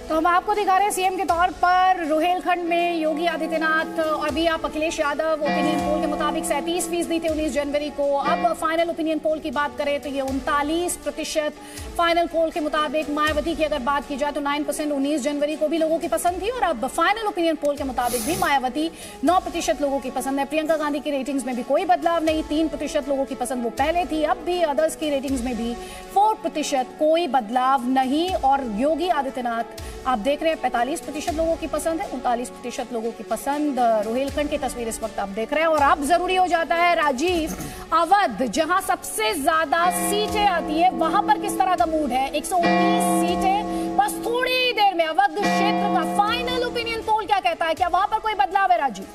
तो हम आपको दिखा रहे हैं सीएम के तौर पर रुहेलखंड में योगी आदित्यनाथ और भी आप अखिलेश यादव। ओपिनियन पोल के मुताबिक 37% थे 19 जनवरी को। अब फाइनल ओपिनियन पोल की बात करें तो ये 39%। फाइनल पोल के मुताबिक मायावती की अगर बात की जाए तो 9% 19 जनवरी को भी लोगों की पसंद थी, और अब फाइनल ओपिनियन पोल के मुताबिक भी मायावती 9% लोगों की पसंद है। प्रियंका गांधी की रेटिंग्स में भी कोई बदलाव नहीं, 3% लोगों की पसंद वो पहले थी, अब भी अदर्स की रेटिंग्स में भी 4% कोई बदलाव नहीं। और योगी आदित्यनाथ आप देख रहे हैं 45% लोगों की पसंद है, 39% लोगों की पसंद। रुहेलखंड की तस्वीर इस वक्त आप देख रहे हैं। और अब जरूरी हो जाता है राजीव, अवध जहां सबसे ज्यादा सीटें आती है वहां पर किस तरह का मूड है। 119 सीटें, बस थोड़ी देर में अवध क्षेत्र का फाइनल ओपिनियन पोल क्या कहता है, क्या वहां पर कोई बदलाव है राजीव?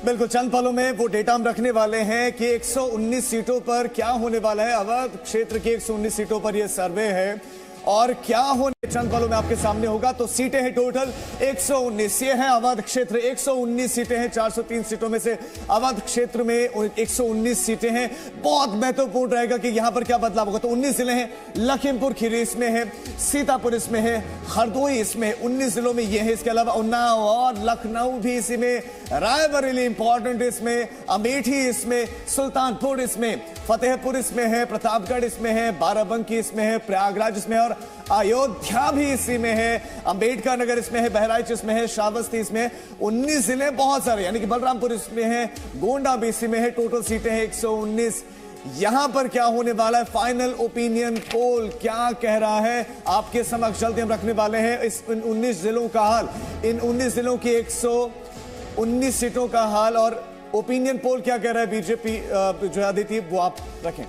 बिल्कुल, चंद पलों में वो डेटा हम रखने वाले हैं कि 119 सीटों पर क्या होने वाला है। अवध क्षेत्र की 119 सीटों पर यह सर्वे है और क्या होने चंद पलों में आपके सामने होगा। तो सीटें हैं टोटल 119, ये है अवध क्षेत्र। 119 सीटें हैं, 403 सीटों में से अवध क्षेत्र में 119 सीटें हैं। बहुत महत्वपूर्ण रहेगा कि यहां पर क्या बदलाव होगा। तो 19 जिले हैं, लखीमपुर खीरी इसमें है, सीतापुर इसमें है, हरदोई इसमें, 19 जिलों में ये है। इसके अलावा उन्नाव और लखनऊ भी इसी में, रायबरेली इंपॉर्टेंट इसमें, अमेठी इसमें, सुल्तानपुर इसमें, फतेहपुर इसमें है, प्रतापगढ़ इसमें है, बाराबंकी इसमें है, प्रयागराज इसमें और अयोध्या भी इसी में है, अंबेडकर नगर इसमें है, बहराइच इसमें है, श्रावस्ती इसमें। 19 जिले बहुत सारे, यानी कि बलरामपुर इसमें है, गोंडा भी इसी में है। टोटल सीटें हैं 119। यहां पर क्या होने वाला है, फाइनल ओपिनियन पोल क्या कह रहा है आपके समक्ष जल्दी हम रखने वाले हैं। इस 19 जिलों का हाल, इन 19 जिलों की 119 सीटों का हाल और ओपिनियन पोल क्या कह रहा है बीजेपी जो आदित्य वो आप रखें।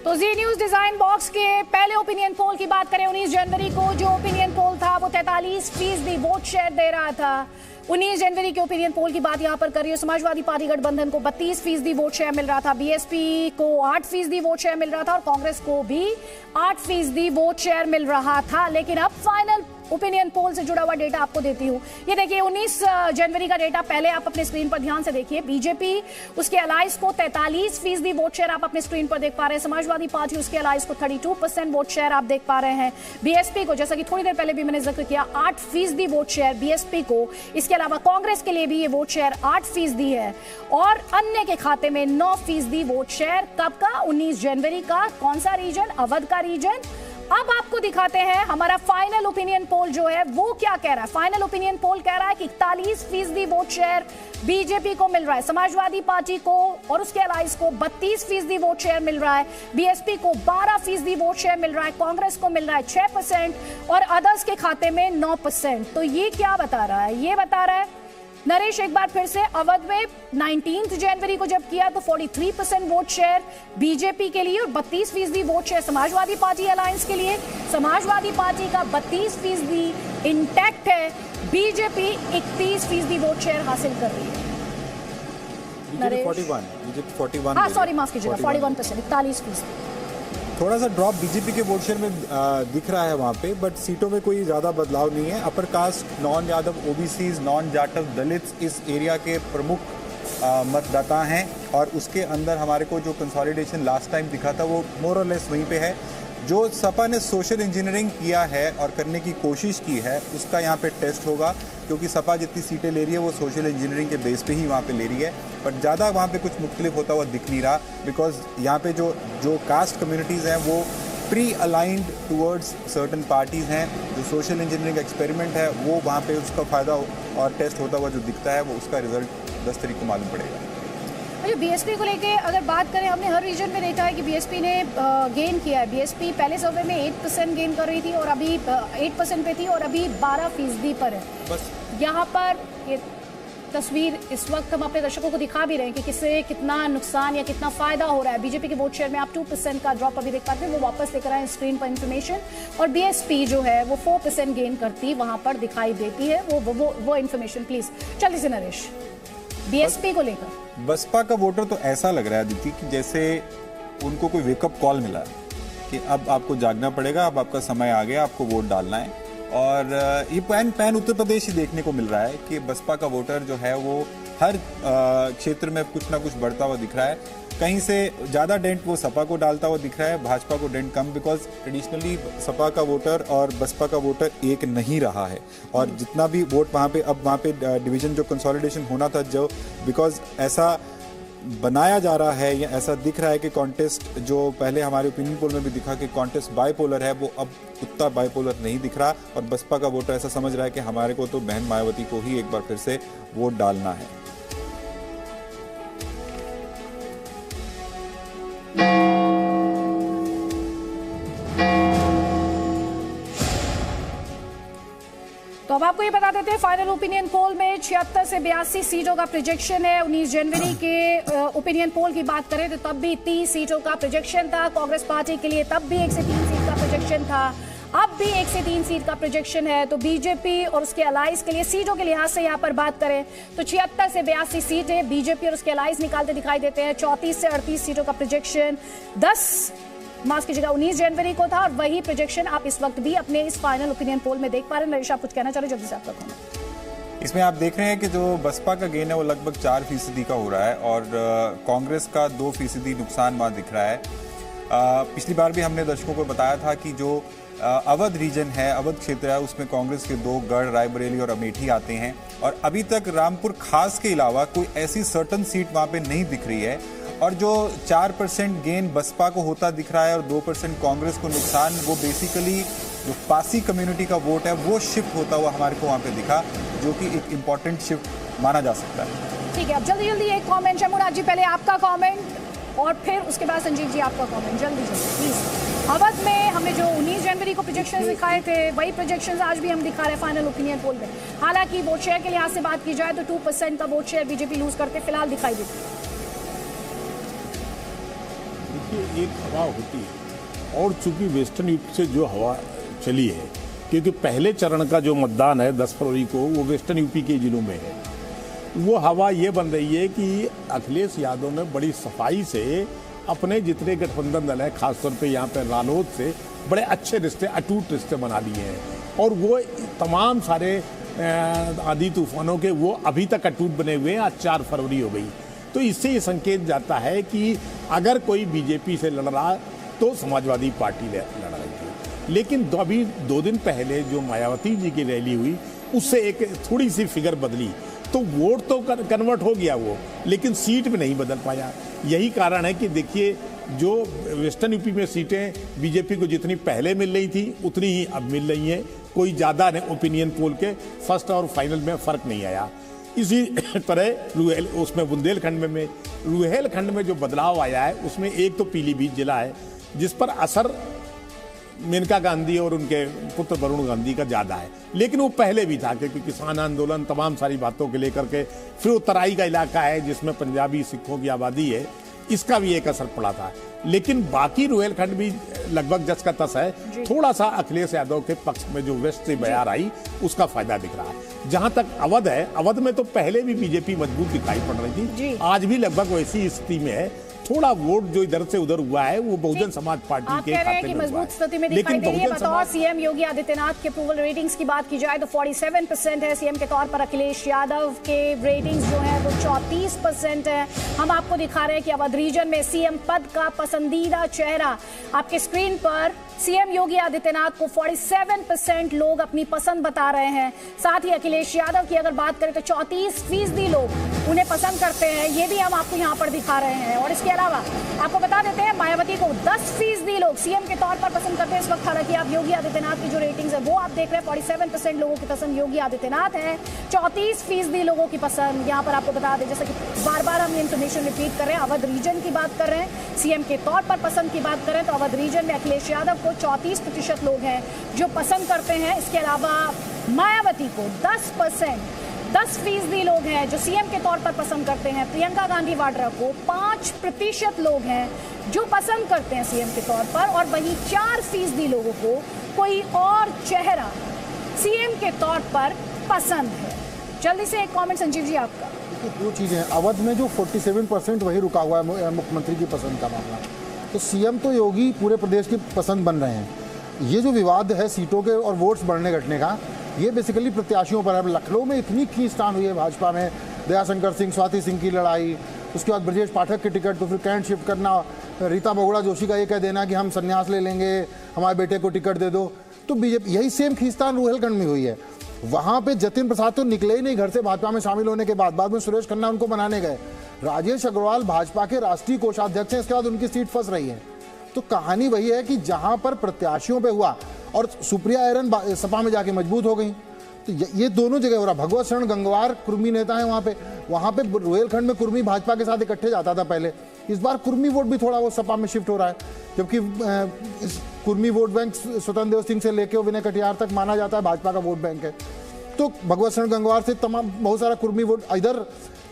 तो जी न्यूज डिजाइन बॉक्स के पहले ओपिनियन पोल की बात करें, 19 जनवरी को जो ओपिनियन पोल था वो 43% वोट शेयर दे रहा था। 19 जनवरी के ओपिनियन पोल की बात यहां पर कर रही है। समाजवादी पार्टी गठबंधन को 32% वोट शेयर मिल रहा था, बीएसपी को 8% वोट शेयर मिल रहा था और कांग्रेस को भी 8% वोट शेयर मिल रहा था। लेकिन अब फाइनल ओपिनियन पोल से जुड़ा हुआ डेटा आपको देती हूं। ये देखिए 19 जनवरी का डेटा पहले आप अपने स्क्रीन पर ध्यान से देखिए। बीजेपी उसके अलायंस को 43% वोट शेयर आप अपने स्क्रीन पर देख पा रहे हैं। समाजवादी पार्टी उसके अलायंस को 32% वोट शेयर आप देख पा रहे हैं। बीएसपी को, जैसा कि थोड़ी देर पहले भी मैंने जिक्र किया, 8% वोट शेयर बीएसपी को। इसके अलावा कांग्रेस के लिए भी ये वोट शेयर 8% है और अन्य के खाते में 9% वोट शेयर। कब का? 19 जनवरी का। कौन सा रीजन? अवध का रीजन। अब आपको दिखाते हैं हमारा फाइनल ओपिनियन पोल जो है वो क्या कह रहा है। फाइनल ओपिनियन पोल कह रहा है कि 41% वोट शेयर बीजेपी को मिल रहा है, समाजवादी पार्टी को और उसके अलायंस को 32% वोट शेयर मिल रहा है, बीएसपी को 12% वोट शेयर मिल रहा है, कांग्रेस को मिल रहा है 6% और अदर्स के खाते में 9%। तो ये क्या बता रहा है? ये बता रहा है नरेश एक बार फिर से, अवध में 19 जनवरी को जब किया तो 43% वोट शेयर बीजेपी के लिए और 32% vote share Samajwadi party alliance के लिए। समाजवादी पार्टी का 32% इंटैक्ट है, बीजेपी 31% वोट शेयर हासिल कर रही है। बीजेपी 41, हाँ सॉरी माफ कीजिएगा, 41%, 41%। थोड़ा सा ड्रॉप बीजेपी के वोट शेयर में दिख रहा है वहाँ पे, बट सीटों में कोई ज़्यादा बदलाव नहीं है। Upper caste, non Yadav, OBCs, non Jatav, Dalits इस एरिया के प्रमुख मतदाता हैं और उसके अंदर हमारे को जो कंसोलिडेशन लास्ट टाइम दिखा था वो मोर और लेस वहीं पे है। जो सपा ने सोशल इंजीनियरिंग किया है और करने की कोशिश की है उसका यहाँ पे टेस्ट होगा, क्योंकि सपा जितनी सीटें ले रही है वो सोशल इंजीनियरिंग के बेस पे ही वहाँ पे ले रही है, बट ज़्यादा वहाँ पे कुछ मुख्तलिफ होता हुआ दिख नहीं रहा। बिकॉज यहाँ पे जो कास्ट कम्युनिटीज़ हैं वो pre aligned towards certain parties हैं। जो सोशल इंजीनियरिंग एक्सपेरिमेंट है वो वहाँ पे उसका फ़ायदा और टेस्ट होता हुआ जो दिखता है वो उसका रिजल्ट 10 तारीख को मालूम पड़ेगा। अच्छा, बीएसपी को लेके अगर बात करें, हमने हर रीजन में देखा है कि बीएसपी ने गेन किया है। बीएसपी पहले सर्वे में 8% गेन कर रही थी और अभी 8% पे थी और अभी 12% पर है। बस यहाँ पर ये तस्वीर इस वक्त हम अपने दर्शकों को दिखा भी रहे हैं कि किससे कितना नुकसान या कितना फायदा हो रहा है। बीजेपी के वोट शेयर में आप 2% का ड्रॉप अभी देख पाते हैं, वो वापस लेकर आए स्क्रीन पर इंफॉर्मेशन, और बीएसपी जो है वो 4% गेन करती वहां पर दिखाई देती है। वो इंफॉर्मेशन प्लीज जल्दी से नरेश, बीएसपी को लेकर। बसपा का वोटर तो ऐसा लग रहा है दीदी कि जैसे उनको कोई वेकअप कॉल मिला है कि अब आपको जागना पड़ेगा, अब आपका समय आ गया, आपको वोट डालना है। और ये पैन उत्तर प्रदेश ही देखने को मिल रहा है कि बसपा का वोटर जो है वो हर क्षेत्र में कुछ ना कुछ बढ़ता हुआ दिख रहा है। कहीं से ज़्यादा डेंट वो सपा को डालता हुआ दिख रहा है, भाजपा को didn't come, because traditionally Sapa का वोटर और बसपा का वोटर एक नहीं रहा है। और जितना भी वोट वहाँ पे डिवीजन जो कंसोलिडेशन होना था, जो बिकॉज ऐसा बनाया जा रहा है या ऐसा दिख रहा है कि कॉन्टेस्ट जो पहले हमारे ओपिनियन पोल में भी दिखा कि कॉन्टेस्ट बाइपोलर है, वो अब उतना बाइपोलर नहीं दिख रहा और बसपा का वोटर ऐसा समझ रहा है कि हमारे को तो बहन मायावती को ही एक बार फिर से वोट डालना है। तो अब आपको ये बता देते हैं फाइनल ओपिनियन पोल में 76 से 82 सीटों का प्रोजेक्शन है। 19 जनवरी के ओपिनियन पोल की बात करें तो तब भी 30 सीटों का प्रोजेक्शन था कांग्रेस पार्टी के लिए, तब भी 1 से 3 सीट का प्रोजेक्शन था, अब भी 1 से 3 सीट का प्रोजेक्शन है। तो बीजेपी और उसके अलाइज के लिए सीटों के लिहाज से यहाँ पर बात करें तो 76 से 82 सीटें बीजेपी और उसके अलाइज निकालते दिखाई देते हैं। 34 से 38 सीटों का प्रोजेक्शन 19 जनवरी को था और वही प्रोजेक्शन आप इस वक्त भी अपने इस फाइनल ओपिनियन पोल में देख पा रहे हैं। नरेश, आप कुछ कहना चाह रहे हैं? जल्दी से आपका कमेंट। इसमें आप देख रहे हैं कि जो बसपा का गेन है वो लगभग 4% का हो रहा है और कांग्रेस का 2% नुकसान वहां दिख रहा है। पिछली बार भी हमने दर्शकों को बताया था कि जो अवध रीजन है, अवध क्षेत्र है, उसमें कांग्रेस के 2 गढ़, रायबरेली और अमेठी आते हैं और अभी तक रामपुर खास के अलावा कोई ऐसी सर्टन सीट वहां पे नहीं दिख रही है। और जो 4% गेन बसपा को होता दिख रहा है और 2% कांग्रेस को नुकसान, वो बेसिकली जो पासी कम्युनिटी का वोट है वो शिफ्ट होता हुआ हमारे को वहां पे दिखा, जो कि एक इम्पॉर्टेंट शिफ्ट माना जा सकता है। ठीक है, अब जल्दी जल्दी एक कमेंट शमुना जी, पहले आपका कमेंट और फिर उसके बाद संजीव जी आपका कमेंट, जल्दी जल्दी प्लीज। अवध में हमने जो 19 जनवरी को प्रोजेक्शन दिखाए थे वही प्रोजेक्शन आज भी हम दिखा रहे हैं फाइनल ओपिनियन पोल में। हालांकि वोट शेयर के लिहाज से बात की जाए तो 2% का वोट शेयर बीजेपी लूज करते फिलहाल दिखाई देती है। एक हवा होती है और चूंकि वेस्टर्न यूपी से जो हवा चली है, क्योंकि पहले चरण का जो मतदान है 10 फरवरी को वो वेस्टर्न यूपी के जिलों में है, वो हवा ये बन रही है कि अखिलेश यादव ने बड़ी सफाई से अपने जितने गठबंधन दल है, खासतौर पे यहाँ पे रालोद से बड़े अच्छे रिश्ते, अटूट रिश्ते बना लिए हैं और वो तमाम सारे आंधी तूफानों के वो अभी तक अटूट बने हुए हैं। आज 4 फरवरी हो गई, तो इससे ये संकेत जाता है कि अगर कोई बीजेपी से लड़ रहा तो समाजवादी पार्टी लड़ रही थी। लेकिन अभी 2 दिन पहले जो मायावती जी की रैली हुई उससे एक थोड़ी सी फिगर बदली, तो वोट तो कन्वर्ट हो गया वो, लेकिन सीट में नहीं बदल पाया। यही कारण है कि देखिए जो वेस्टर्न यूपी में सीटें बीजेपी को जितनी पहले मिल रही थी उतनी ही अब मिल रही हैं। कोई ज़्यादा ओपिनियन पोल के फर्स्ट और फाइनल में फ़र्क नहीं आया। इसी तरह उसमें बुंदेलखंड में रुहेलखंड में जो बदलाव आया है उसमें एक तो पीलीभीत जिला है जिस पर असर मेनका गांधी और उनके पुत्र वरुण गांधी का ज़्यादा है, लेकिन वो पहले भी था क्योंकि किसान आंदोलन तमाम सारी बातों के लेकर के, फिर वो तराई का इलाका है जिसमें पंजाबी सिखों की आबादी है, इसका भी एक असर पड़ा था। लेकिन बाकी रुहेलखंड भी लगभग जस का तस है। थोड़ा सा अखिलेश यादव के पक्ष में जो वेस्ट से बयार आई उसका फायदा दिख रहा है। जहां तक अवध है, अवध में तो पहले भी बीजेपी मजबूत दिखाई पड़ रही थी, आज भी लगभग वैसी स्थिति में है। थोड़ा वोट जो इधर से उधर हुआ है वो बहुजन समाज पार्टी के खाते में मजबूत स्थिति में दिखाई दे रही है। बतौर सीएम योगी आदित्यनाथ के अप्रूवल रेटिंग्स की बात की जाए तो 47% है सीएम के तौर पर। अखिलेश यादव के रेटिंग्स जो है वो 34% है। हम आपको दिखा रहे हैं कि अवध रीजन में सीएम पद का पसंदीदा चेहरा आपके स्क्रीन पर सीएम योगी आदित्यनाथ को 47% लोग अपनी पसंद बता रहे हैं। साथ ही अखिलेश यादव की अगर बात करें तो 34% लोग उन्हें पसंद करते हैं, ये भी हम आपको यहाँ पर दिखा रहे हैं। और इसके अलावा आपको बता देते हैं मायावती को 10% लोग सीएम के तौर पर पसंद करते हैं इस वक्त। हालांकि आप योगी आदित्यनाथ की जो रेटिंग्स है वो आप देख रहे हैं, 47% लोगों की पसंद योगी आदित्यनाथ है, 34% लोगों की पसंद। यहाँ पर आपको बता दें, जैसे कि बार बार हम ये इन्फॉर्मेशन रिपीट कर रहे हैं, अवध रीजन की बात कर रहे हैं, सीएम के तौर पर पसंद की बात करें तो अवध रीजन में अखिलेश यादव को 34% लोग हैं जो पसंद करते हैं। इसके अलावा मायावती को 10% लोग हैं जो सीएम के तौर पर पसंद करते हैं। प्रियंका गांधी वाड्रा को 5% लोग हैं जो पसंद करते हैं सीएम के तौर पर, और वहीं 4% लोगों को कोई और चेहरा सीएम के तौर पर पसंद है। जल्दी से एक कमेंट संजीव जी आपका। दो चीजें हैं, अवध में जो 47% वही रुका हुआ है मुख्यमंत्री की पसंद का मामला, तो सीएम तो योगी पूरे प्रदेश की पसंद बन रहे हैं। ये जो विवाद है सीटों के और वोट्स बढ़ने घटने का, ये बेसिकली प्रत्याशियों पर है। लखनऊ में इतनी खींचतान हुई है भाजपा में, दयाशंकर सिंह, स्वाति सिंह की लड़ाई, उसके बाद ब्रजेश पाठक के टिकट को फिर कैंट शिफ्ट करना, रीता बहुगुणा जोशी का ये कह देना कि हम संन्यास ले लेंगे, हमारे बेटे को टिकट दे दो। तो बीजेपी यही सेम खींचतान रुहेलखंड में हुई है। वहां पे जतिन प्रसाद तो निकले ही नहीं घर से भाजपा में शामिल होने के बाद में सुरेश खन्ना उनको बनाने गए। राजेश अग्रवाल भाजपा के राष्ट्रीय कोषाध्यक्ष हैं, इसके बाद उनकी सीट फंस रही है। तो कहानी वही है कि जहां पर प्रत्याशियों पे हुआ और सुप्रिया एरन सपा में जाके मजबूत हो गई, तो ये दोनों जगह हो रहा। भगवत शरण गंगवार कुर्मी नेता है वहां पे रुहेलखंड में कुर्मी भाजपा के साथ इकट्ठे जाता था पहले। इस बार कुर्मी वोट भी थोड़ा वो सपा में शिफ्ट हो रहा है, जबकि कुर्मी वोट बैंक स्वतंत्र देव सिंह से लेके विनय कटियार तक माना जाता है भाजपा का वोट बैंक है। तो भगवत शरण गंगवार से तमाम बहुत सारा कुर्मी वोट, इधर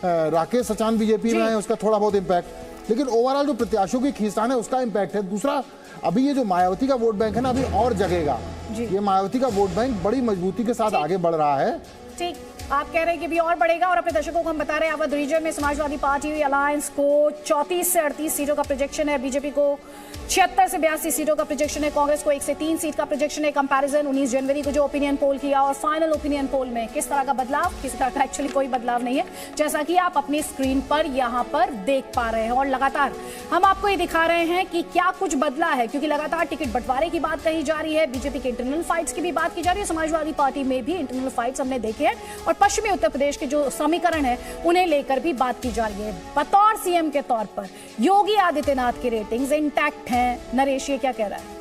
राकेश सचान बीजेपी में है, उसका थोड़ा बहुत इम्पैक्ट, लेकिन ओवरऑल जो प्रत्याशियों की खींचतान है उसका इम्पैक्ट है। दूसरा, अभी ये जो मायावती का वोट बैंक है ना, अभी और जगेगा। ये मायावती का वोट बैंक बड़ी मजबूती के साथ आगे बढ़ रहा है। ठीक, आप कह रहे हैं कि भी और बढ़ेगा, और अपने दर्शकों को हम बता रहे हैं अवध रीजन में समाजवादी पार्टी अलायंस को 34 से 38 सीटों का प्रोजेक्शन है, बीजेपी को 76 से 82 सीटों का प्रोजेक्शन है, कांग्रेस को 1 से 3 सीट का प्रोजेक्शन है। कंपैरिजन 19 जनवरी को जो ओपिनियन पोल किया और फाइनल ओपिनियन पोल में किस तरह का बदलाव, किस तरह का एक्चुअली कोई बदलाव नहीं है, जैसा कि आप अपनी स्क्रीन पर यहाँ पर देख पा रहे हैं। और लगातार हम आपको ये दिखा रहे हैं कि क्या कुछ बदला है, क्योंकि लगातार टिकट बंटवारे की बात कही जा रही है, बीजेपी के इंटरनल फाइट्स की भी बात की जा रही है, समाजवादी पार्टी में भी इंटरनल फाइट्स हमने देखे हैं, और पश्चिमी उत्तर प्रदेश के जो समीकरण है उन्हें लेकर भी बात की जा रही है। बतौर सीएम के तौर पर योगी आदित्यनाथ की रेटिंग्स इंटैक्ट हैं। नरेश, ये क्या कह रहा है?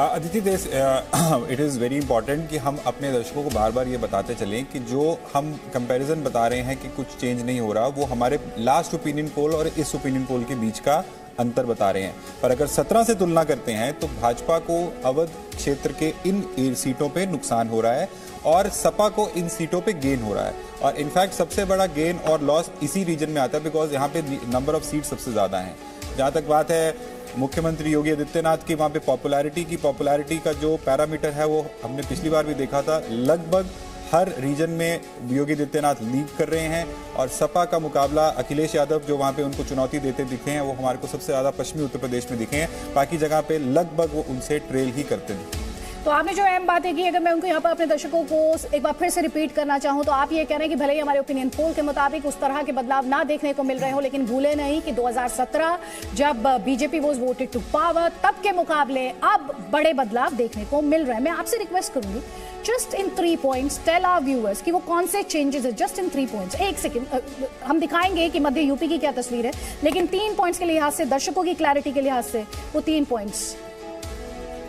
Aditi, it is very important कि हम अपने दर्शकों को बार बार ये बताते चलें कि जो हम कंपैरिजन बता रहे हैं कि कुछ चेंज नहीं हो रहा, वो हमारे लास्ट ओपिनियन पोल और इस ओपिनियन पोल के बीच का अंतर बता रहे हैं। पर अगर 17 से तुलना करते हैं तो भाजपा को अवध क्षेत्र के इन सीटों पे नुकसान हो रहा है और सपा को इन सीटों पे गेन हो रहा है। और इनफैक्ट सबसे बड़ा गेन और लॉस इसी रीजन में आता है, बिकॉज यहाँ पे नंबर ऑफ सीट सबसे ज़्यादा हैं। जहाँ तक बात है मुख्यमंत्री योगी आदित्यनाथ की, वहाँ पे पॉपुलैरिटी का जो पैरामीटर है वो हमने पिछली बार भी देखा था, लगभग हर रीजन में योगी आदित्यनाथ लीड कर रहे हैं। और सपा का मुकाबला अखिलेश यादव जो वहाँ पे उनको चुनौती देते दिखे हैं, वो हमारे को सबसे ज़्यादा पश्चिमी उत्तर प्रदेश में दिखे हैं, बाकी जगह पे लगभग वो उनसे ट्रेल ही करते हैं। तो आपने जो अहम बातें की, अगर मैं उनको यहाँ पर अपने दर्शकों को एक बार फिर से रिपीट करना चाहूँ तो आप ये कह रहे हैं कि भले ही हमारे ओपिनियन पोल के मुताबिक उस तरह के बदलाव ना देखने को मिल रहे हो, लेकिन भूले नहीं कि 2017 जब BJP was voted to power, तब के मुकाबले अब बड़े बदलाव देखने को मिल रहे हैं। मैं आपसे रिक्वेस्ट करूंगी, just in 3 points tell our viewers कि वो कौन से चेंजेस है। जस्ट इन 3 पॉइंट्स, 1 सेकंड, हम दिखाएंगे कि मध्य यूपी की क्या तस्वीर है, लेकिन 3 पॉइंट्स के लिहाज से, दर्शकों की क्लैरिटी के लिहाज से वो 3 पॉइंट्स।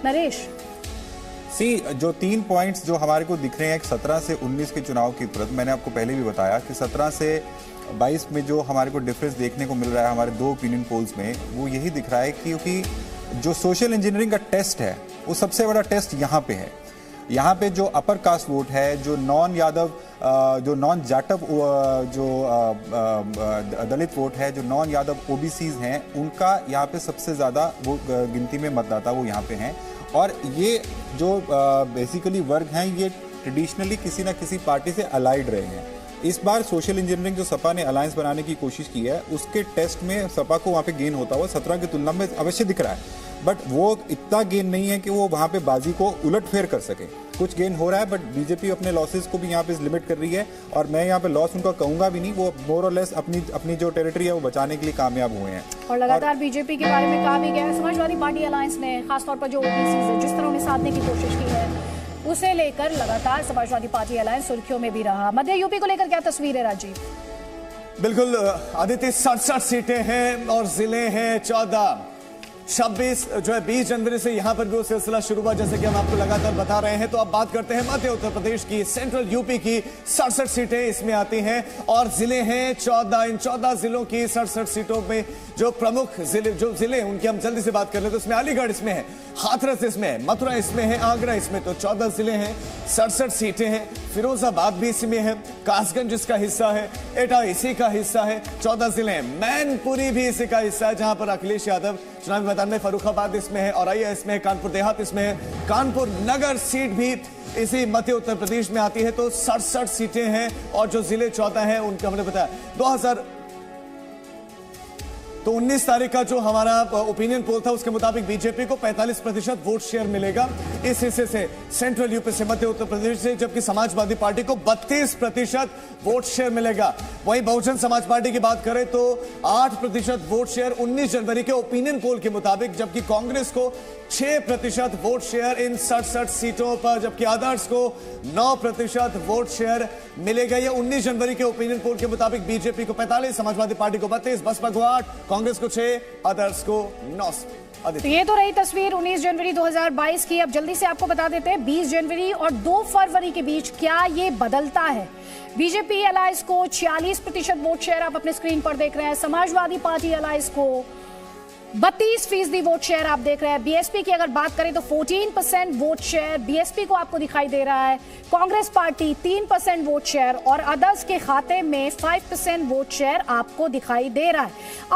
नरेश, जो 3 पॉइंट्स जो हमारे को दिख रहे हैं 17 से 19 के चुनाव की तुरंत, मैंने आपको पहले भी बताया कि 17 से 22 में जो हमारे को डिफरेंस देखने को मिल रहा है हमारे 2 ओपिनियन पोल्स में, वो यही दिख रहा है क्योंकि जो सोशल इंजीनियरिंग का टेस्ट है वो सबसे बड़ा टेस्ट यहाँ पे है। यहाँ पे जो अपर कास्ट वोट है, जो नॉन यादव, जो नॉन जाटव, जो दलित वोट है, जो नॉन यादव ओबीसीज हैं, उनका यहाँ पे सबसे ज़्यादा वो गिनती में मतदाता वो यहाँ पे हैं। और ये जो बेसिकली वर्ग हैं ये ट्रेडिशनली किसी ना किसी पार्टी से अलाइड रहे हैं। इस बार सोशल इंजीनियरिंग जो सपा ने अलायंस बनाने की कोशिश की है उसके टेस्ट में सपा को वहाँ पे गेन होता हुआ 17 की तुलना में अवश्य दिख रहा है, बट वो इतना गेन नहीं है कि वो वहाँ पे बाजी को उलटफेर कर सके। कुछ गेन हो रहा है, बट बीजेपी अपने लॉसेस को भी यहाँ पे लिमिट कर रही है, और मैं यहाँ पे लॉस उनका कहूंगा भी नहीं, वो मोर और लेस अपनी जो टेरिटरी है वो बचाने के लिए कामयाब हुए हैं। और लगातार बीजेपी के बारे में कहा भी गया है, समाजवादी पार्टी अलायंस ने खासतौर पर जो ओबीसीज है जिस तरह उन्हें साधने की कोशिश की है, उसे लेकर लगातार समाजवादी पार्टी अलायंस सुर्खियों में भी रहा। मध्य यूपी को लेकर क्या तस्वीर है राजीव? बिल्कुल आदित्य, 67 सीटें हैं और जिले हैं 14। 26 जो है 20 जनवरी से यहां पर भी वो सिलसिला शुरू हुआ, जैसे कि हम आपको लगातार बता रहे हैं। तो अब बात करते हैं मध्य उत्तर प्रदेश की, सेंट्रल यूपी की 67 सीटें इसमें आती हैं और जिले हैं 14। इन 14 जिलों की 67 सीटों में जो प्रमुख जिले उनकी हम जल्दी से बात कर ले तो इसमें अलीगढ़ इसमें है, हाथरस इसमें है, मथुरा इसमें है, आगरा इसमें, तो 14 जिले हैं, 67 सीटें हैं। फिरोजाबाद भी इसी में है, कासगंज इसका हिस्सा है, एटा इसी का हिस्सा है, 14 जिले हैं। मैनपुरी भी इसी का हिस्सा है जहां पर अखिलेश यादव चुनावी मैदान में, फर्रुखाबाद इसमें है, औरैया इसमें है, कानपुर देहात इसमें है, कानपुर नगर सीट भी इसी मध्य उत्तर प्रदेश में आती है। तो 67 सीटें हैं और जो जिले 14 हैं उनका हमने बताया तो 19 तारीख का जो हमारा ओपिनियन पोल था उसके मुताबिक बीजेपी को 45% वोट शेयर मिलेगा इस हिस्से से, सेंट्रल यूपी से, मध्य उत्तर प्रदेश से, जबकि समाजवादी पार्टी को 32% वोट शेयर मिलेगा। वहीं बहुजन समाज पार्टी की बात करें तो 8% वोट शेयर 19 जनवरी के ओपिनियन पोल के मुताबिक, जबकि कांग्रेस को 6% वोट शेयर इन 67 सीटों पर, जबकि अदर्स को 9% वोट शेयर मिलेगा। यह 19 जनवरी के ओपिनियन पोल के मुताबिक बीजेपी को 45, समाजवादी पार्टी को 32, बसपा को 8, कांग्रेस को 6, अदर्स को 9। तो ये तो रही तस्वीर 19 जनवरी 2022 की। अब जल्दी से आपको बता देते हैं 20 जनवरी और 2 फरवरी के बीच क्या ये बदलता है। बीजेपी अलायंस को 46% वोट शेयर आप अपने स्क्रीन पर देख रहे हैं। समाजवादी पार्टी अलायंस को 32% वोट शेयर आप देख रहे हैं। बीएसपी की अगर बात करें तो 14% वोट शेयर बीएसपी को आपको दिखाई दे रहा है। कांग्रेस पार्टी 3% वोट शेयर और अदर्स के खाते में 5% वोट शेयर आपको दिखाई दे रहा है।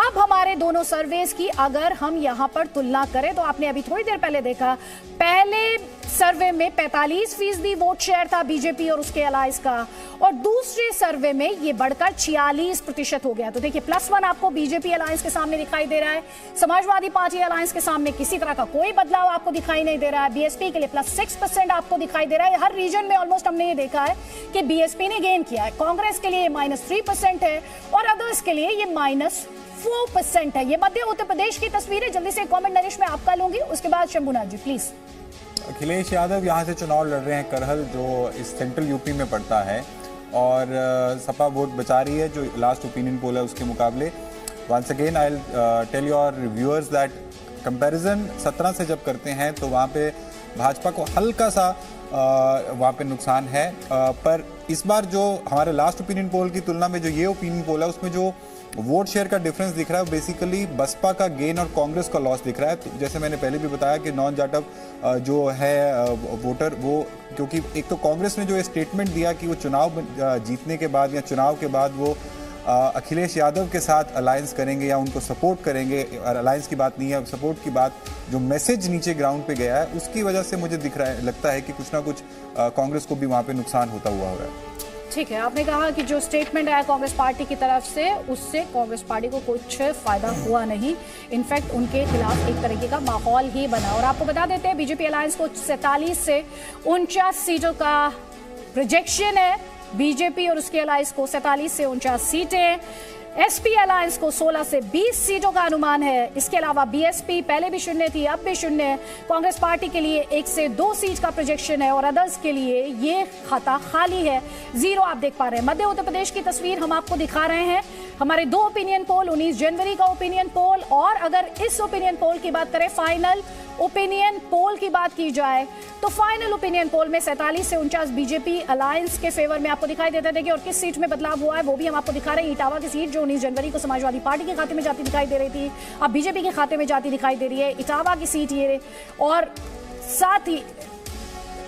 अब हमारे दोनों सर्वेस की अगर हम यहां पर तुलना करें तो आपने अभी थोड़ी देर पहले देखा, पहले सर्वे में 45% वोट शेयर था बीजेपी और उसके अलायंस का, और दूसरे सर्वे में ये बढ़कर 46% हो गया। तो देखिए +1 आपको बीजेपी अलायंस के सामने दिखाई दे रहा है। समाजवादी पार्टी अलायंस के सामने किसी तरह का कोई बदलाव आपको दिखाई नहीं दे रहा है। बीएसपी के लिए +6% आपको दिखाई दे रहा है। हर रीजन में ऑलमोस्ट हमने ये देखा है कि बीएसपी ने गेन किया है। कांग्रेस के लिए -3% है और अदर्स के लिए ये -4% है। ये मध्य उत्तर प्रदेश की तस्वीर है। जल्दी से कमेंट नरेश में आपका लूंगी, उसके बाद शंभुनाथ जी प्लीज। अखिलेश यादव यहाँ से चुनाव लड़ रहे हैं करहल, जो इस सेंट्रल यूपी में पड़ता है, और सपा वोट बचा रही है जो लास्ट ओपिनियन पोल है उसके मुकाबले। Once again I tell your viewers that comparison 17 से जब करते हैं तो वहाँ पे भाजपा को हल्का सा वहाँ पे नुकसान है, पर इस बार जो हमारे लास्ट ओपिनियन पोल की तुलना में जो ये ओपिनियन पोल है उसमें जो वोट शेयर का डिफरेंस दिख रहा है बेसिकली बसपा का गेन और कांग्रेस का लॉस दिख रहा है। तो जैसे मैंने पहले भी बताया कि नॉन जाटव जो है वोटर, वो क्योंकि एक तो कांग्रेस ने जो स्टेटमेंट दिया कि वो चुनाव जीतने के बाद या चुनाव के बाद वो अखिलेश यादव के साथ अलायंस करेंगे या उनको सपोर्ट करेंगे, और अलायंस की बात नहीं है, सपोर्ट की बात, जो मैसेज नीचे ग्राउंड पे गया है उसकी वजह से मुझे दिख रहा है, लगता है कि कुछ ना कुछ कांग्रेस को भी वहाँ पे नुकसान होता हुआ है। ठीक है, आपने कहा कि जो स्टेटमेंट आया कांग्रेस पार्टी की तरफ से उससे कांग्रेस पार्टी को कुछ फायदा हुआ नहीं, इनफैक्ट उनके खिलाफ एक तरीके का माहौल ही बना। और आपको बता देते हैं बीजेपी अलायंस को 47 से 49 सीटों का प्रोजेक्शन है। बीजेपी और उसके अलायंस को 47 से 49 सीटें, एसपी अलायंस को 16 से 20 सीटों का अनुमान है। इसके अलावा बीएसपी पहले भी शून्य थी, अब भी शून्य है। कांग्रेस पार्टी के लिए 1 से 2 सीट का प्रोजेक्शन है और अदर्स के लिए ये खाता खाली है, 0 आप देख पा रहे हैं। मध्य उत्तर प्रदेश की तस्वीर हम आपको दिखा रहे हैं। हमारे 2 ओपिनियन पोल, 19 जनवरी का ओपिनियन पोल, और अगर इस ओपिनियन पोल की बात करें, फाइनल ओपिनियन पोल की बात की जाए तो फाइनल ओपिनियन पोल में 47 से 49 बीजेपी अलायंस के फेवर में आपको दिखाई देता है। देखिए, और किस सीट में बदलाव हुआ है वो भी हम आपको दिखा रहे हैं। इटावा की सीट जो 19 जनवरी को समाजवादी पार्टी के खाते में जाती दिखाई दे रही थी, अब बीजेपी के खाते में जाती दिखाई दे रही है इटावा की सीट ये। और साथ ही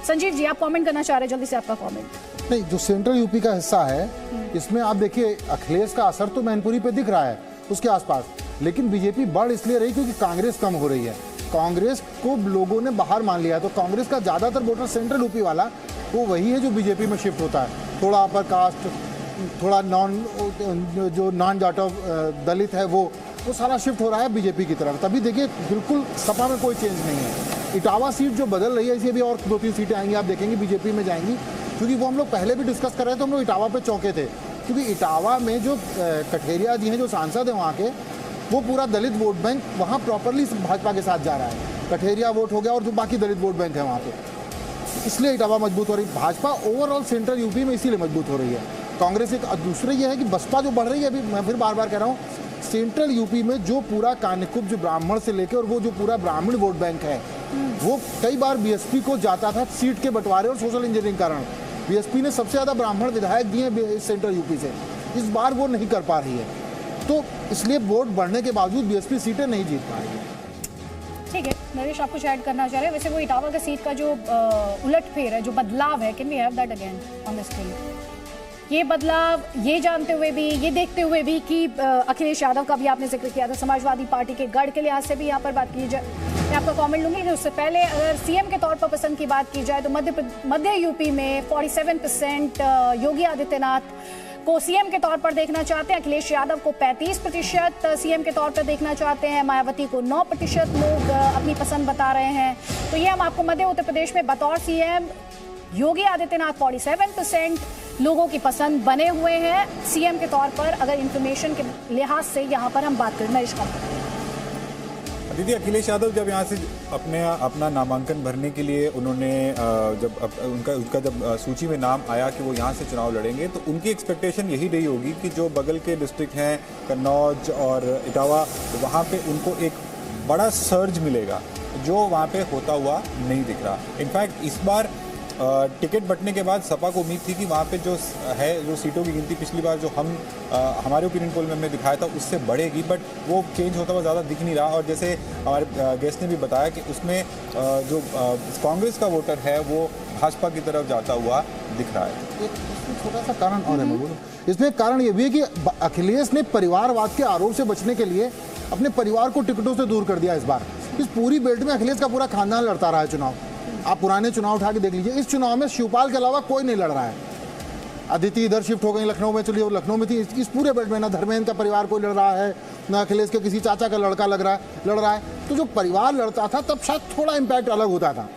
संजीव जी आप कमेंट करना चाह रहे हैं, जल्दी से आपका कमेंट। नहीं, जो सेंट्रल यूपी का हिस्सा है इसमें आप देखिए अखिलेश का असर तो मैनपुरी पे दिख रहा है उसके आसपास, लेकिन बीजेपी बढ़ इसलिए रही क्योंकि कांग्रेस कम हो रही है। कांग्रेस को लोगों ने बाहर मान लिया है, तो कांग्रेस का ज्यादातर वोटर सेंट्रल यूपी वाला वो वही है जो बीजेपी में शिफ्ट होता है। थोड़ा अपर कास्ट, थोड़ा नॉन जाटव दलित है, वो सारा शिफ्ट हो रहा है बीजेपी की तरफ। तभी देखिए बिल्कुल सपा में कोई चेंज नहीं है। इटावा सीट जो बदल रही है, इसी भी और 2-3 सीटें आएंगी, आप देखेंगे बीजेपी में जाएंगी, क्योंकि वो हम लोग पहले भी डिस्कस कर रहे थे, हम लोग इटावा पे चौंके थे, क्योंकि इटावा में जो कठेरिया जी हैं जो सांसद हैं वहाँ के, वो पूरा दलित वोट बैंक वहाँ प्रॉपरली भाजपा के साथ जा रहा है। कठेरिया वोट हो गया और जो बाकी दलित वोट बैंक है वहाँ पे, इसलिए इटावा मजबूत हो रही। भाजपा ओवरऑल सेंट्रल यूपी में इसीलिए मजबूत हो रही है। कांग्रेस एक दूसरे ये है कि बसपा जो बढ़ रही है, अभी मैं फिर बार बार कह रहा हूँ, सेंट्रल यूपी में जो पूरा कानिकुब जो ब्राह्मण से लेकर और वो जो पूरा ब्राह्मण वोट बैंक है, वो कई बार बीएसपी को जाता था सीट के बंटवारे और सोशल इंजीनियरिंग कारण। बीएसपी ने सबसे ज्यादा ब्राह्मण विधायक दिए हैं सेंट्रल यूपी से, इस बार वो नहीं कर पा रही है, तो इसलिए वोट बढ़ने के बावजूद बीएसपी सीटें नहीं जीत पा रही है। ठीक है, नरेश आप कुछ ऐड करना चाह रहे हैं? वैसे वो इटावा का सीट का जो उलटफेर है, जो बदलाव है, can we have that again on the screen? ये बदलाव ये जानते हुए भी, ये देखते हुए भी कि अखिलेश यादव का भी आपने जिक्र किया था, समाजवादी पार्टी के गढ़ के लिहाज से भी यहाँ पर बात की जाए, मैं आपका कमेंट लूंगी। उससे पहले अगर सीएम के तौर पर पसंद की बात की जाए तो मध्य यूपी में 47% योगी आदित्यनाथ को सीएम के तौर पर देखना चाहते हैं, अखिलेश यादव को 35% सीएम के तौर पर देखना चाहते हैं, मायावती को 9% लोग अपनी पसंद बता रहे हैं। तो ये हम आपको मध्य उत्तर प्रदेश में बतौर सीएम योगी आदित्यनाथ 47% लोगों की पसंद बने हुए हैं सीएम के तौर पर, अगर इंफॉर्मेशन के लिहाज से यहां पर हम बात करें। नरेश खान, दीदी, अखिलेश यादव जब यहाँ से अपना नामांकन भरने के लिए उन्होंने उनका जब सूची में नाम आया कि वो यहाँ से चुनाव लड़ेंगे, तो उनकी एक्सपेक्टेशन यही रही होगी कि जो बगल के डिस्ट्रिक्ट हैं कन्नौज और इटावा, वहाँ पे उनको एक बड़ा सर्ज मिलेगा जो वहाँ पे होता हुआ नहीं दिख रहा। इनफैक्ट इस बार टिकट बंटने के बाद सपा को उम्मीद थी कि वहाँ पे जो सीटों की गिनती पिछली बार जो हमारे ओपिनियन पोल में हमने दिखाया था उससे बढ़ेगी, बट वो चेंज होता हुआ ज़्यादा दिख नहीं रहा। और जैसे हमारे गेस्ट ने भी बताया कि उसमें जो कांग्रेस का वोटर है वो भाजपा की तरफ जाता हुआ दिख रहा है। एक छोटा सा कारण और है, इसमें कारण ये भी है कि अखिलेश ने परिवारवाद के आरोप से बचने के लिए अपने परिवार को टिकटों से दूर कर दिया। इस बार इस पूरी बेल्ट में अखिलेश का पूरा खानदान लड़ता रहा है चुनाव। आप पुराने चुनाव उठा के देख लीजिए, इस चुनाव में शिवपाल के अलावा कोई नहीं लड़ रहा है। अदिति इधर शिफ्ट हो गई, लखनऊ में चलिए, वो लखनऊ में थी। इस पूरे बेल्ट में ना धर्मेंद्र का परिवार कोई लड़ रहा है, ना अखिलेश के किसी चाचा का लड़का लड़ रहा है। तो जो परिवार लड़ता था तब शायद थोड़ा इम्पैक्ट अलग होता था।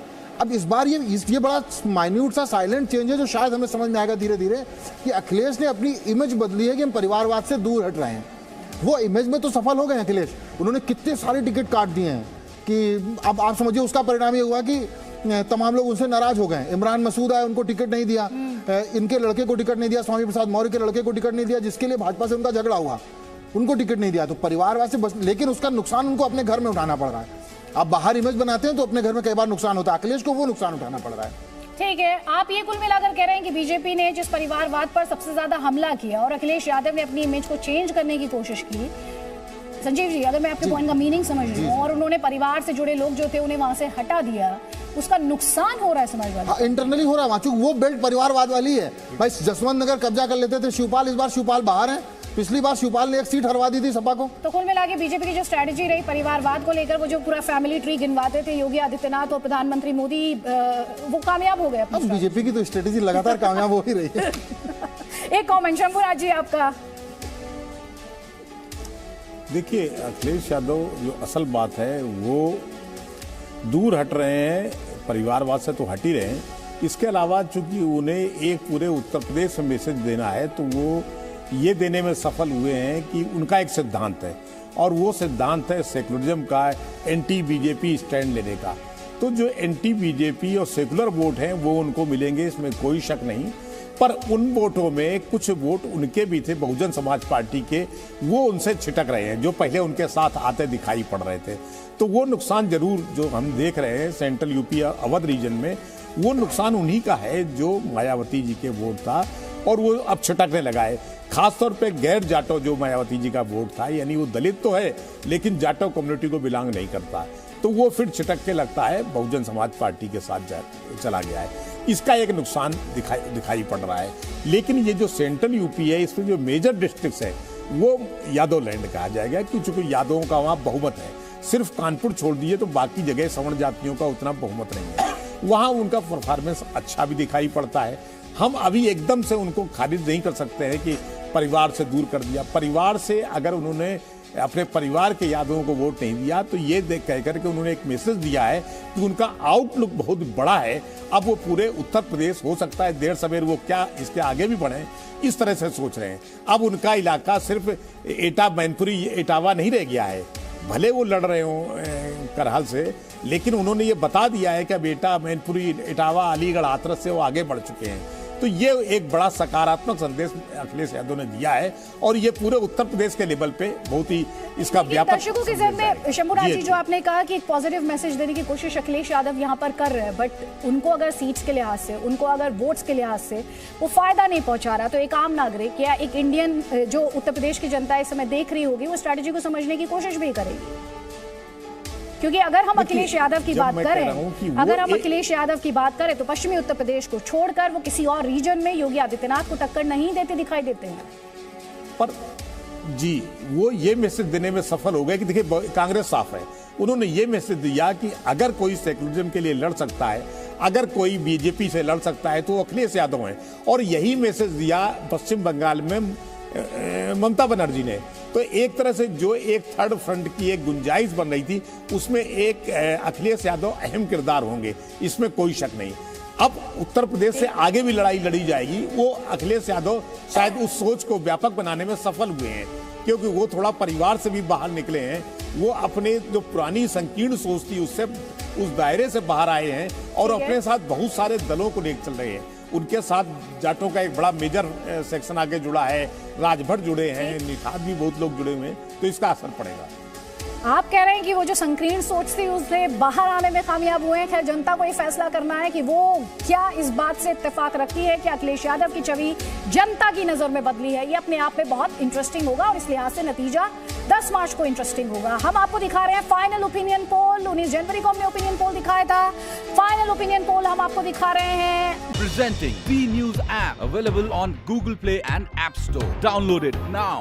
अब इस बार ये बड़ा माइन्यूट सा साइलेंट चेंज है जो शायद हमें समझ में आएगा धीरे धीरे कि अखिलेश ने अपनी इमेज बदली है कि हम परिवारवाद से दूर हट रहे हैं। वो इमेज में तो सफल हो गए अखिलेश, उन्होंने कितने सारे टिकट काट दिए हैं कि अब आप समझिए उसका परिणाम ये हुआ कि तमाम लोग उनसे नाराज हो गए। इमरान मसूद आए, उनको टिकट नहीं दिया, इनके लड़के को टिकट नहीं दिया, स्वामी प्रसाद मौर्य के लड़के को टिकट नहीं दिया, जिसके लिए भाजपा से उनका झगड़ा हुआ, उनको टिकट नहीं दिया। तो परिवारवाद से बस, लेकिन उसका नुकसान उनको अपने घर में उठाना पड़ रहा है। आप बाहर इमेज बनाते हैं तो अपने घर में कई बार नुकसान होता है, अखिलेश को वो नुकसान उठाना पड़ रहा है। ठीक है, आप ये कुल मिलाकर कह रहे हैं कि बीजेपी ने जिस परिवारवाद पर सबसे ज्यादा हमला किया और अखिलेश यादव ने अपनी इमेज को चेंज करने की कोशिश की। संजीव जी, अगर मैं आपके पॉइंट का मीनिंग समझ रही हूँ, और उन्होंने परिवार से जुड़े लोग जो थे उन्हें वहां से हटा दिया, उसका नुकसान हो रहा है समाजवादी। इंटरनली हो रहा है वहां, चूंकि वो बेल्ट परिवारवाद वाली है। भाई जसवंत नगर कब्जा कर लेते थे शिवपाल, इस बार शिवपाल बाहर है, पिछली बार शिवपाल ने एक सीट हरवा दी थी सपा को। तो कुल मिला के बीजेपी की जो स्ट्रैटेजी रही परिवारवाद को लेकर, वो जो पूरा फैमिली ट्री गिनवाते थे योगी आदित्यनाथ और प्रधानमंत्री मोदी, वो कामयाब हो गए। अब बीजेपी की तो स्ट्रैटेजी लगातार कामयाब हो ही रही है। एक कॉमेंट शंभुराज जी आपका। देखिए, अखिलेश यादव जो असल बात है वो दूर हट रहे हैं, परिवारवाद से तो हट ही रहे हैं। इसके अलावा चूंकि उन्हें एक पूरे उत्तर प्रदेश में मैसेज देना है तो वो ये देने में सफल हुए हैं कि उनका एक सिद्धांत है, और वो सिद्धांत है सेकुलरिज्म का, एंटी बीजेपी स्टैंड लेने का। तो जो एंटी बीजेपी और सेकुलर वोट हैं वो उनको मिलेंगे, इसमें कोई शक नहीं। पर उन वोटों में कुछ वोट उनके भी थे, बहुजन समाज पार्टी के, वो उनसे छिटक रहे हैं जो पहले उनके साथ आते दिखाई पड़ रहे थे। तो वो नुकसान जरूर जो हम देख रहे हैं सेंट्रल यूपी अवध रीजन में, वो नुकसान उन्हीं का है जो मायावती जी के वोट था, और वो अब छिटकने लगा है। खासतौर पे गैर जाटव जो मायावती जी का वोट था, यानी वो दलित तो है लेकिन जाटव कम्युनिटी को बिलोंग नहीं करता, तो वो फिर छिटक के लगता है बहुजन समाज पार्टी के साथ चला गया है। इसका एक नुकसान दिखाई पड़ रहा है। लेकिन ये जो सेंट्रल यूपी है, इसमें जो मेजर डिस्ट्रिक्ट्स है वो यादव लैंड कहा जाएगा, क्योंकि यादवों का वहाँ बहुमत है। सिर्फ कानपुर छोड़ दिए तो बाकी जगह सवर्ण जातियों का उतना बहुमत नहीं है, वहाँ उनका परफॉर्मेंस अच्छा भी दिखाई पड़ता है। हम अभी एकदम से उनको खारिज नहीं कर सकते हैं कि परिवार से दूर कर दिया। परिवार से अगर उन्होंने अपने परिवार के यादवों को वोट नहीं दिया तो ये देख कहकर के उन्होंने एक मैसेज दिया है कि उनका आउटलुक बहुत बड़ा है। अब वो पूरे उत्तर प्रदेश, हो सकता है देर सवेर वो क्या इसके आगे भी बढ़े, इस तरह से सोच रहे हैं। अब उनका इलाका सिर्फ एटा मैनपुरी इटावा नहीं रह गया है, भले वो लड़ रहे हों करहल से, लेकिन उन्होंने ये बता दिया है कि अब एटा मैनपुरी इटावा अलीगढ़ हाथरस से वो आगे बढ़ चुके हैं। तो ये एक बड़ा सकारात्मक संदेश अखिलेश यादव ने दिया है, और ये पूरे उत्तर प्रदेश के लेवल पे बहुत ही इसका व्यापक दर्शकों के जहन में शंभुराज जी, जो आपने कहा कि एक पॉजिटिव मैसेज देने की कोशिश अखिलेश यादव यहाँ पर कर रहे हैं, बट उनको अगर सीट्स के लिहाज से, उनको अगर वोट्स के लिहाज से वो फायदा नहीं पहुंचा रहा, तो एक आम नागरिक या एक इंडियन जो उत्तर प्रदेश की जनता इस समय देख रही होगी, वो स्ट्रैटेजी को समझने की कोशिश भी करेगी। क्योंकि अगर हम अखिलेश यादव की बात करें, अगर हम अखिलेश यादव की बात करें तो पश्चिमी उत्तर प्रदेश को छोड़कर वो किसी और रीजन में योगी आदित्यनाथ को टक्कर नहीं देते दिखाई देते हैं। पर जी वो ये मैसेज देने में सफल हो गए कि देखिए कांग्रेस साफ है। उन्होंने ये मैसेज दिया कि अगर कोई सेकुलरिज्म के लिए लड़ सकता है, अगर कोई बीजेपी से लड़ सकता है तो वो अखिलेश यादव हैं। और यही मैसेज दिया पश्चिम बंगाल में ममता बनर्जी ने। तो एक तरह से जो एक थर्ड फ्रंट की एक गुंजाइश बन रही थी, उसमें एक अखिलेश यादव अहम किरदार होंगे, इसमें कोई शक नहीं। अब उत्तर प्रदेश से आगे भी लड़ाई लड़ी जाएगी, वो अखिलेश यादव शायद उस सोच को व्यापक बनाने में सफल हुए हैं, क्योंकि वो थोड़ा परिवार से भी बाहर निकले हैं। वो अपने जो पुरानी संकीर्ण सोच थी उससे, उस दायरे से बाहर आए हैं और अपने साथ बहुत सारे दलों को लेकर चल रहे हैं। उनके साथ जाटों का एक बड़ा मेजर सेक्शन आगे जुड़ा है, राजभर जुड़े हैं, निषाद भी बहुत लोग जुड़े हुए हैं, तो इसका असर पड़ेगा। आप कह रहे हैं कि वो जो संकीर्ण सोच थी उससे बाहर आने में कामयाब हुए हैं। खैर, जनता को ये फैसला करना है कि वो क्या इस बात से इत्तेफाक रखती है कि अखिलेश यादव की छवि जनता की नजर में बदली है। ये अपने आप में बहुत इंटरेस्टिंग होगा और इस लिहाज से नतीजा 10 मार्च को इंटरेस्टिंग होगा। हम आपको दिखा रहे हैं फाइनल ओपिनियन पोल। 19 जनवरी को हमने ओपिनियन पोल दिखाया था, फाइनल ओपिनियन पोल हम आपको दिखा रहे हैं। Presenting B News app available on Google Play and App Store. Download it now.